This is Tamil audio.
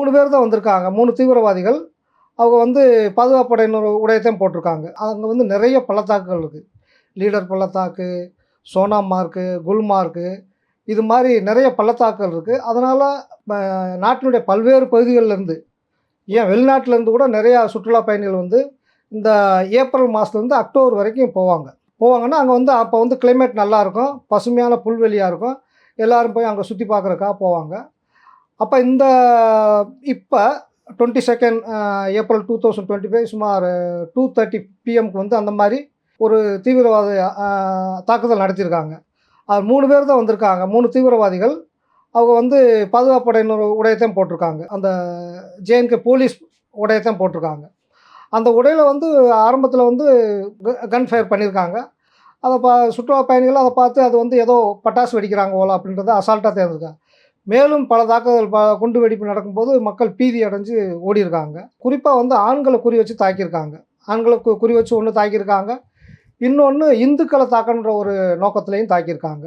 3 பேர் தான் வந்திருக்காங்க. 3 தீவிரவாதிகள். அவங்க வந்து பாதுகாப்பு படையினர் உடையத்தையும் போட்டிருக்காங்க. அங்க வந்து நிறைய பள்ளத்தாக்குகள் இருக்கு. லீடர் பள்ளத்தாக்கு, சோனாமார்க்கு, குல்மார்க்கு இது மாரி நிறைய பள்ளத்தாக்குகள் இருக்கு. அதனால ப நாட்டினுடைய பல்வேறு பகுதிகள்லேருந்து, ஏன் வெளிநாட்டிலேருந்து கூட நிறையா சுற்றுலா பயணிகள் வந்து இந்த ஏப்ரல் மாதத்துலேருந்து அக்டோபர் வரைக்கும் போவாங்க. போவாங்கன்னா, அங்க வந்து அப்போ வந்து கிளைமேட் நல்லாயிருக்கும். பசுமையான புல்வெளியா இருக்கும். எல்லாரும் போய் அங்க சுத்தி பார்க்குறதுக்காக போவாங்க. அப்ப இந்த இப்ப 22 ஏப்ரல் 2025 சுமார் 2:30 பிஎம்க்கு வந்து அந்த மாரி ஒரு தீவிரவாத அ தாக்குதல் நடத்தியிருக்காங்க. அது 3 பேர் தான் வந்திருக்காங்க. 3 தீவிரவாதிகள். அவங்க வந்து பாதுகாப்பு படையினர் உடையத்தையும் போட்டிருக்காங்க. அந்த ஜேஎன்கே போலீஸ் உடையத்தையும் போட்டிருக்காங்க. அந்த உடையில வந்து ஆரம்பத்தில வந்து கன் ஃபயர் பண்ணியிருக்காங்க. அத சுற்றுலா பயணிகள் அத பார்த்து அது வந்து ஏதோ பட்டாசு வெடிக்கிறாங்க போல அப்படின்றத அசால்ட்டா தேர்ந்துருக்காங்க. மேலும் பல தாக்குதல் குண்டு வெடிப்பு நடக்கும்போது மக்கள் பீதி அடைஞ்சு ஓடியிருக்காங்க. குறிப்பா வந்து ஆண்கள குறி வச்சு தாக்கியிருக்காங்க. ஆண்கள குறி வச்சு ஒண்ணு தாக்கியிருக்காங்க. இன்னொன்னு இந்துக்கள தாக்கணுன்ற ஒரு நோக்கத்திலயும் தாக்கியிருக்காங்க.